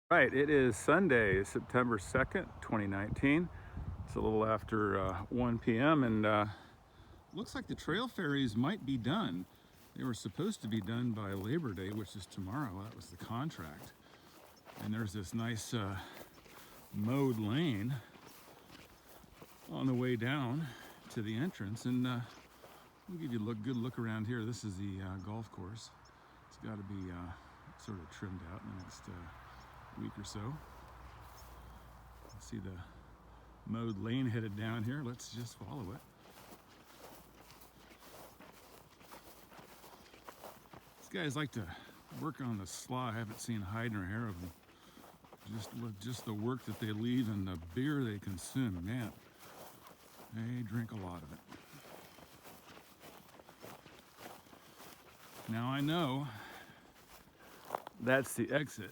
Right, it is Sunday, September 2nd, 2019. It's a little after 1 p.m. and looks like the trail ferries might be done. They were supposed to be done by Labor Day, which is tomorrow. That was the contract. And there's this nice mowed lane on the way down to the entrance. And we'll give you a good look around here. This is the golf course. It's got to be sort of trimmed out in the next week or so. See the mowed lane headed down here. Let's just follow it. These guys like to work on the sly. I haven't seen hide nor hair of them. Just the work that they leave and the beer they consume. Man, they drink a lot of it. Now I know that's the exit,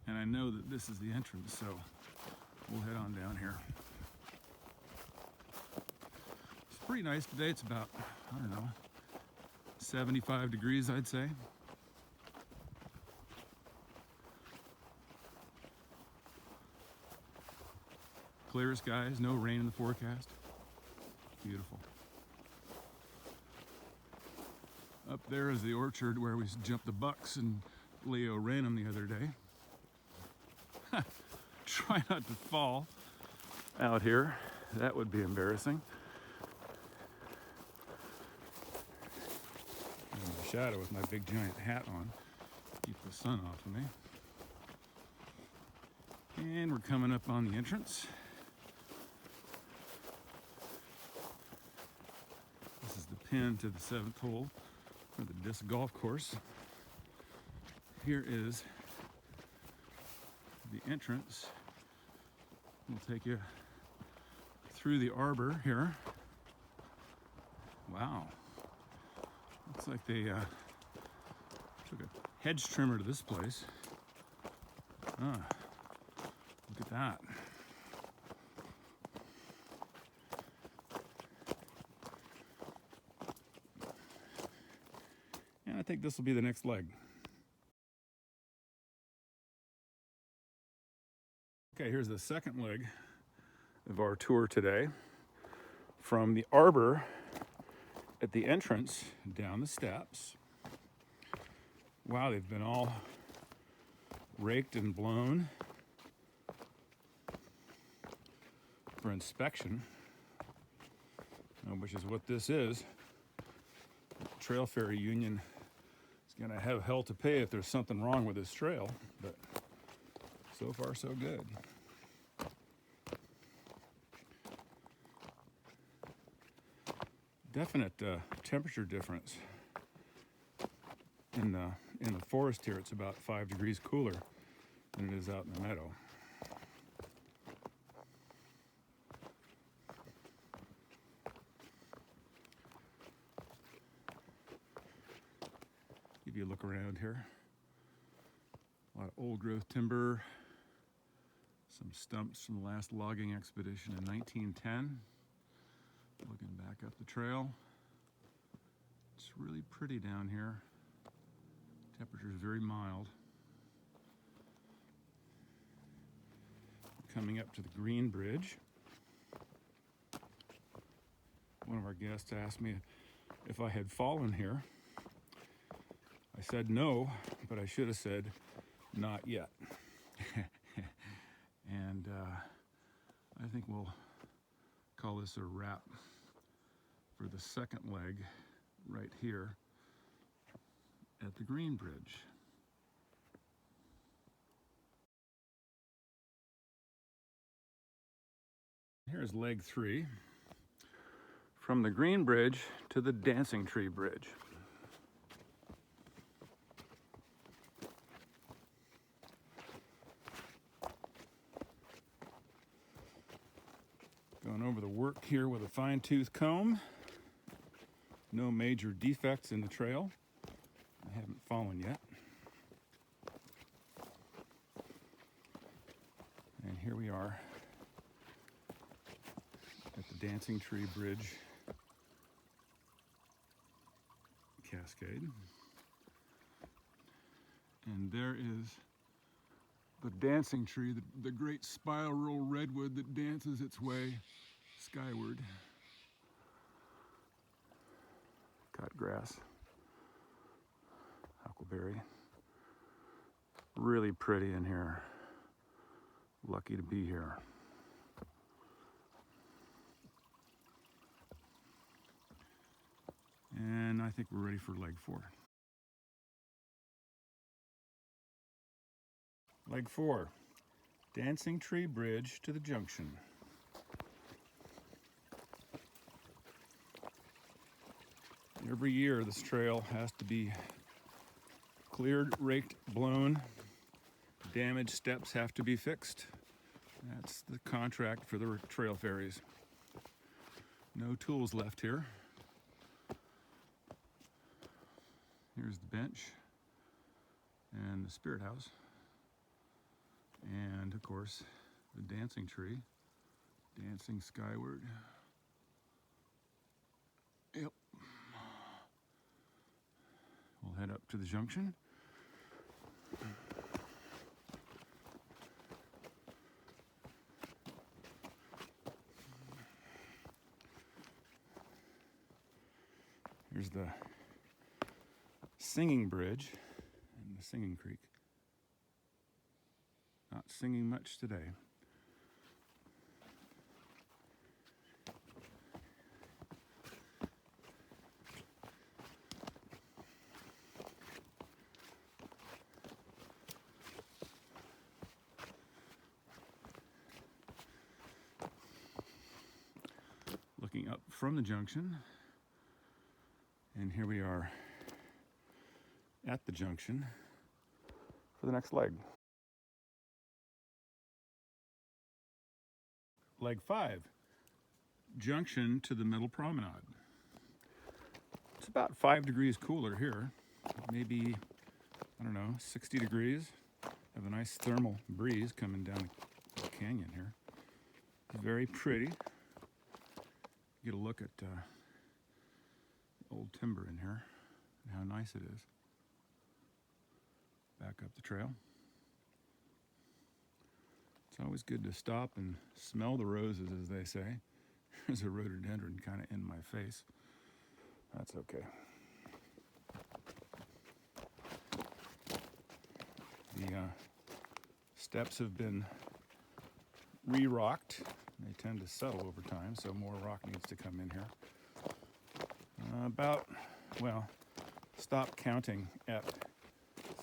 and I know that this is the entrance, so we'll head on down here. It's pretty nice today. It's about, I don't know, 75 degrees, I'd say. Clear skies, no rain in the forecast. Beautiful. Up there is the orchard where we jumped the bucks and Leo ran them the other day. Try not to fall out here. That would be embarrassing. I'm in the shadow with my big giant hat on. Keep the sun off of me. And we're coming up on the entrance. This is the pin to the 7th hole for the disc golf course. Here is the entrance. We'll take you through the arbor here. Wow. Looks like they took a hedge trimmer to this place. Look at that. And I think this will be the next leg. Okay, here's the second leg of our tour today. From the arbor at the entrance down the steps. Wow, they've been all raked and blown for inspection, which is what this is. The Trail Ferry Union is going to have hell to pay if there's something wrong with this trail, but so far so good. Definite temperature difference. In the forest here, it's about 5 degrees cooler than it is out in the meadow. Give you a look around here. A lot of old growth timber, some stumps from the last logging expedition in 1910. Looking back up the trail. It's really pretty down here. Temperature is very mild. Coming up to the Green Bridge. One of our guests asked me if I had fallen here. I said no, but I should have said not yet. And I think we'll call this a wrap for the second leg right here at the Green Bridge. Here's leg 3, from the Green Bridge to the Dancing Tree Bridge. Going over the work here with a fine-tooth comb. No major defects in the trail. I haven't fallen yet. And here we are at the Dancing Tree Bridge cascade. And there is The dancing tree, the great spiral redwood that dances its way skyward. Cut grass, huckleberry. Really pretty in here. Lucky to be here. And I think we're ready for leg 4. Leg 4, Dancing Tree Bridge to the junction. Every year this trail has to be cleared, raked, blown. Damaged steps have to be fixed. That's the contract for the trail ferries. No tools left here. Here's the bench and the spirit house. And of course, the dancing tree, dancing skyward. Yep. We'll head up to the junction. Here's the singing bridge and the singing creek. Not singing much today. Looking up from the junction, and here we are at the junction for the next leg. Leg 5, junction to the middle promenade. It's about 5 degrees cooler here, maybe, I don't know, 60 degrees. Have a nice thermal breeze coming down the canyon here. Very pretty. Get a look at the old timber in here and how nice it is. Back up the trail. It's always good to stop and smell the roses, as they say. There's a rhododendron kind of in my face. That's okay. The steps have been re-rocked. They tend to settle over time, so more rock needs to come in here. Stop counting at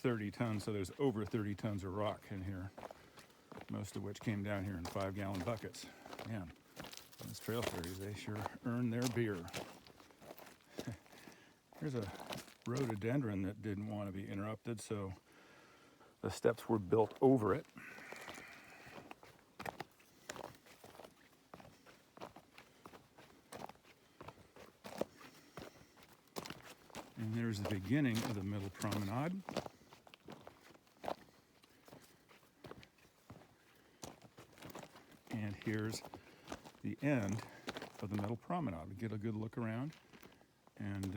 30 tons, so there's over 30 tons of rock in here, most of which came down here in 5-gallon buckets. Man, those trail ferries, they sure earn their beer. Here's a rhododendron that didn't want to be interrupted, so the steps were built over it. And there's the beginning of the middle promenade. And here's the end of the middle promenade. We get a good look around, and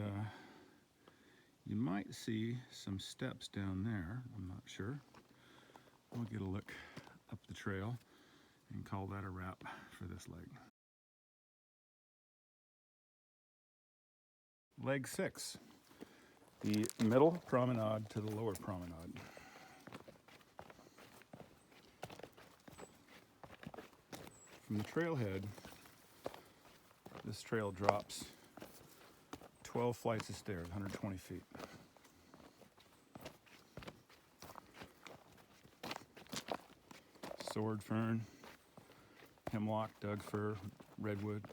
you might see some steps down there. I'm not sure. We'll get a look up the trail and call that a wrap for this leg. Leg 6, the middle promenade to the lower promenade. From the trailhead, this trail drops 12 flights of stairs, 120 feet. Sword fern, hemlock, Doug fir, redwood,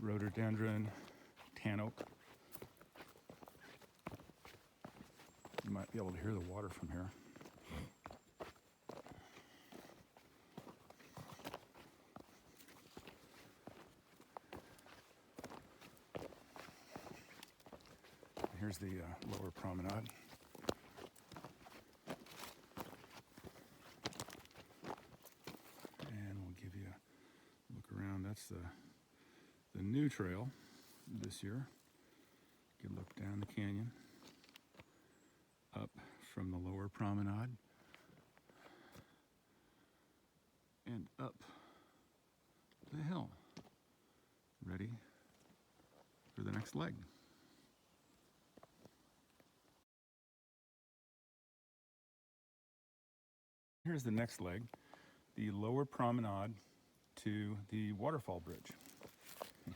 rhododendron, tan oak. You might be able to hear the water from here. Here's the lower promenade. And we'll give you a look around. That's the new trail this year. Get a look down the canyon, up from the lower promenade and up the hill, ready for the next leg. Here's the next leg, the lower promenade to the waterfall bridge.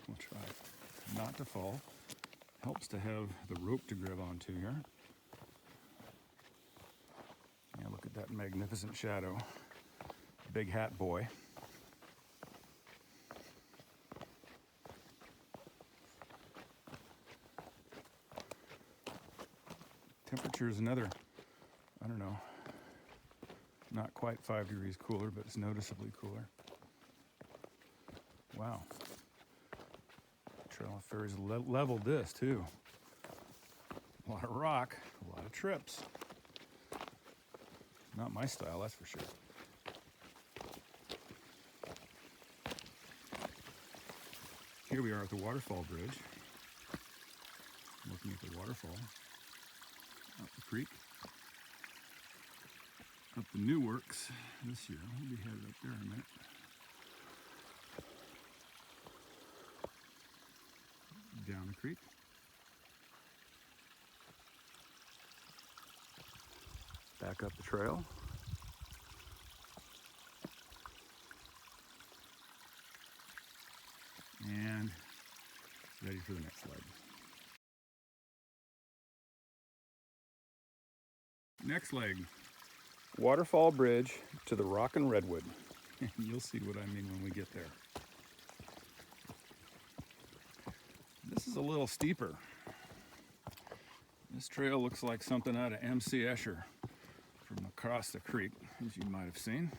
We'll try not to fall. Helps to have the rope to grab onto here. Yeah, look at that magnificent shadow. Big hat boy. Temperature is another, I don't know, not quite 5 degrees cooler, but it's noticeably cooler. Wow. Trail of Ferries leveled this too. A lot of rock, a lot of trips. Not my style, that's for sure. Here we are at the waterfall bridge. Looking at the waterfall. Up the creek. Up the new works this year. We'll be headed up there in a minute. Down the creek. Back up the trail. And ready for the next leg. Next leg, waterfall bridge to the Rock and Redwood. You'll see what I mean when we get there. This is a little steeper. This trail looks like something out of MC Escher from across the creek, as you might have seen.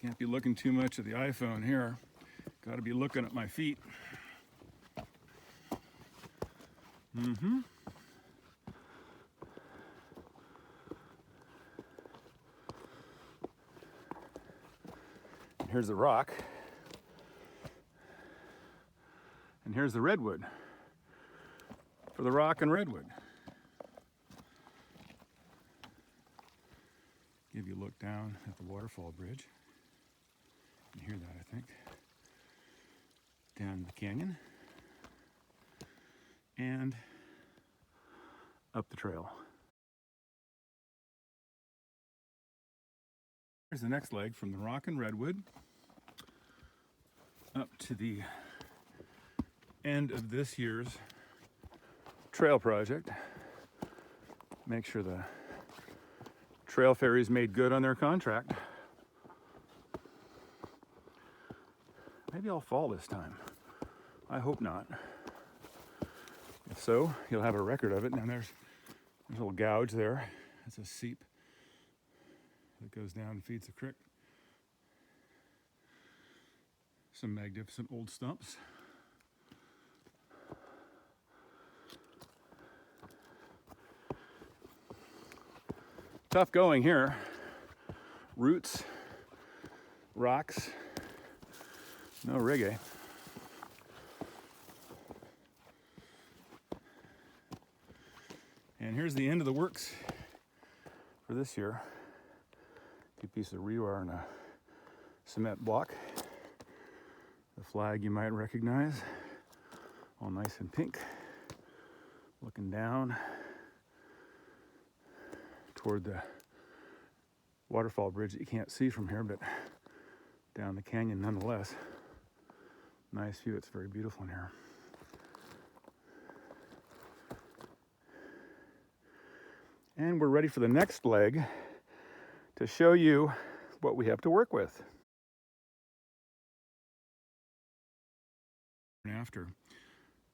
Can't be looking too much at the iPhone here. Got to be looking at my feet. And here's the rock. And here's the redwood for the Rock and Redwood. Give you a look down at the waterfall bridge. You can hear that, I think. Down the canyon. And up the trail. Here's the next leg from the Rock and Redwood up to the end of this year's trail project. Make sure the trail ferries made good on their contract. Maybe I'll fall this time. I hope not. If so, you'll have a record of it. Now there's a little gouge there. That's a seep that goes down and feeds the creek. Some magnificent old stumps. Tough going here. Roots, rocks, no reggae. And here's the end of the works for this year. Two pieces of rebar and a cement block. The flag you might recognize, all nice and pink. Looking down toward the waterfall bridge that you can't see from here, but down the canyon nonetheless. Nice view, it's very beautiful in here. And we're ready for the next leg to show you what we have to work with. After.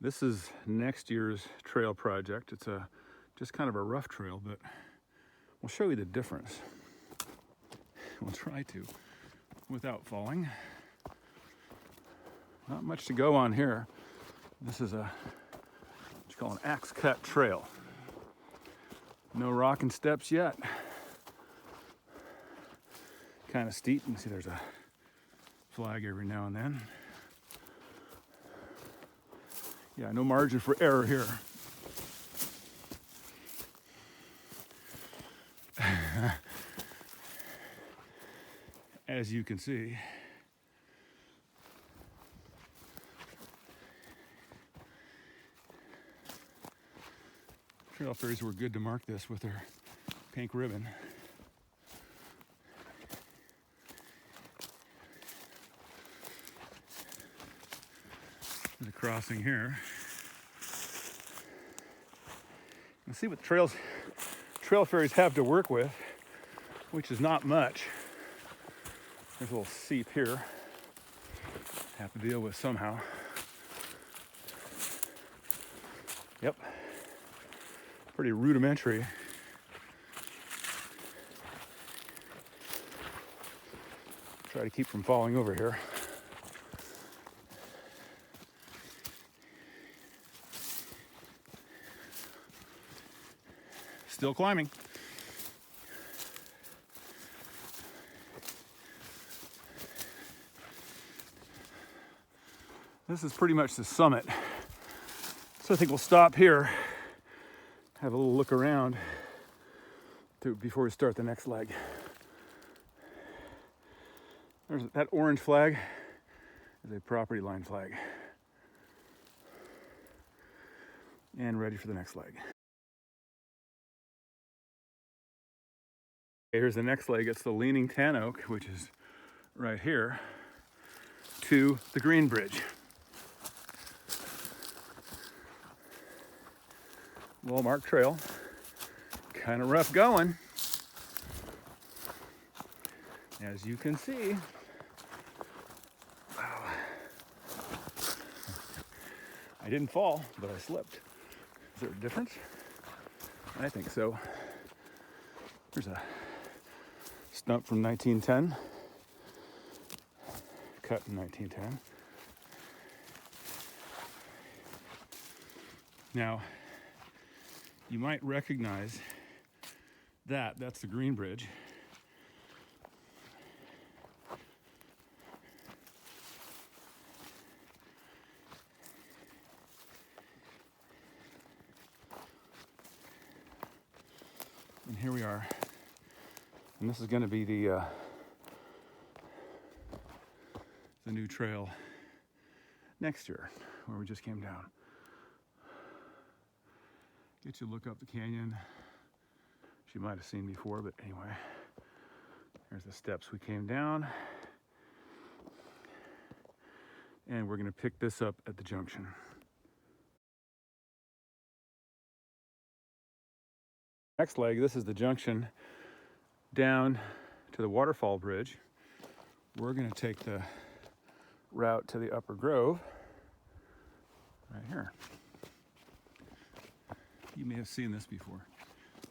This is next year's trail project. It's just kind of a rough trail, but we'll show you the difference. We'll try to without falling. Not much to go on here. This is what you call an axe cut trail. No rocking steps yet. Kind of steep. You can see there's a flag every now and then. Yeah, no margin for error here. as you can see. Trail fairies were good to mark this with their pink ribbon. There's a crossing here. Let's see what trail fairies have to work with, which is not much. There's a little seep here. Have to deal with somehow. Yep. Pretty rudimentary. Try to keep from falling over here. Still climbing. This is pretty much the summit. So I think we'll stop here, have a little look around before we start the next leg. There's that orange flag is a property line flag. And ready for the next leg. Here's the next leg. It's the leaning tan oak, which is right here, to the Green Bridge. Well-marked trail, kind of rough going. As you can see, wow. I didn't fall, but I slipped. Is there a difference? I think so. There's a stump from 1910, cut in 1910. Now, you might recognize that's the Green Bridge. And here we are. And this is going to be the new trail next year, where we just came down. Get you to look up the canyon. She might have seen before, but anyway. There's the steps we came down. And we're going to pick this up at the junction. Next leg, this is the junction down to the waterfall bridge. We're going to take the route to the Upper Grove right here. You may have seen this before.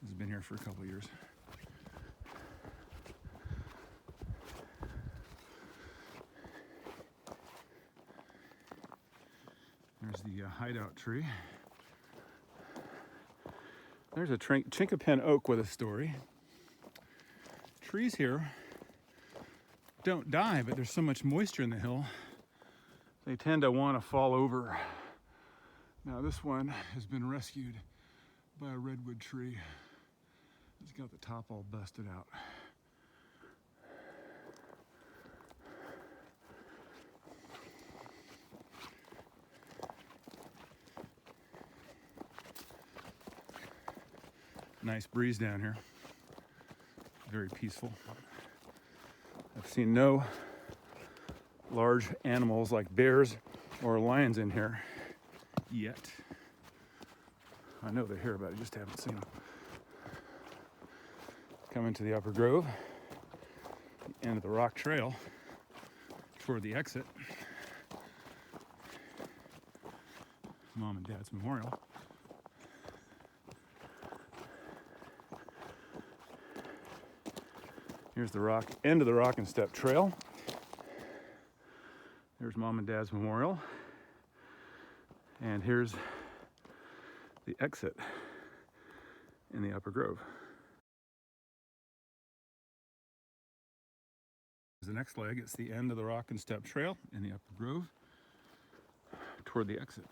This has been here for a couple of years. There's the hideout tree. There's a chinkapin oak with a story. Trees here don't die, but there's so much moisture in the hill, they tend to want to fall over. Now this one has been rescued by a redwood tree. It's got the top all busted out. Nice breeze down here. Very peaceful. I've seen no large animals like bears or lions in here yet. I know they're here, but I just haven't seen them. Coming to the Upper Grove, the end of the rock trail toward the exit. Mom and Dad's memorial. Here's the end of the rock and step trail. There's Mom and Dad's memorial. And here's the exit in the Upper Grove. The next leg, it's the end of the rock and step trail in the Upper Grove toward the exit.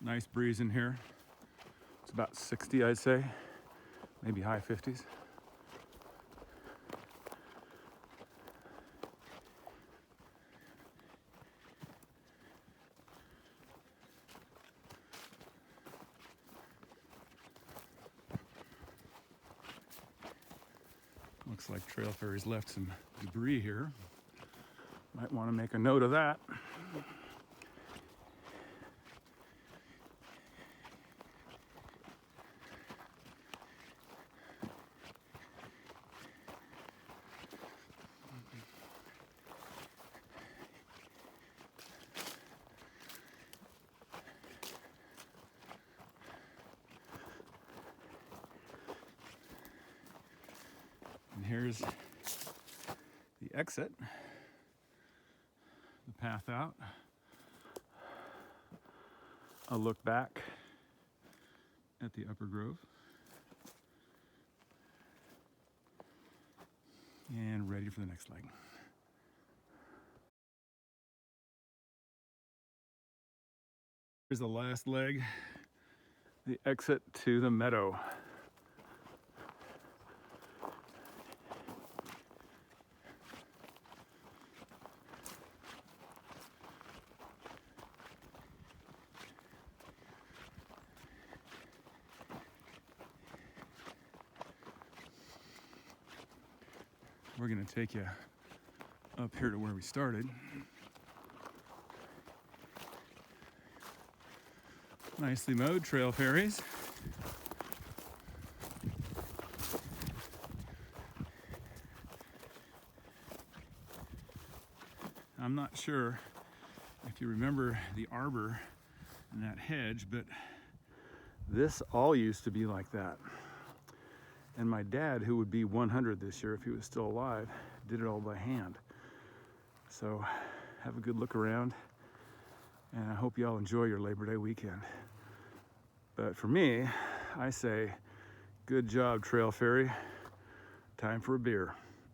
Nice breeze in here. It's about 60, I'd say, maybe high 50s. Looks like Trail Fairies left some debris here. Might want to make a note of that. And here's the exit, the path out. A look back at the Upper Grove. And ready for the next leg. Here's the last leg, the exit to the meadow. We're gonna take you up here to where we started. Nicely mowed Trail Fairies. I'm not sure if you remember the arbor and that hedge, but this all used to be like that. And my dad, who would be 100 this year if he was still alive, did it all by hand. So have a good look around, and I hope you all enjoy your Labor Day weekend. But for me, I say, good job, Trail Fairy. Time for a beer.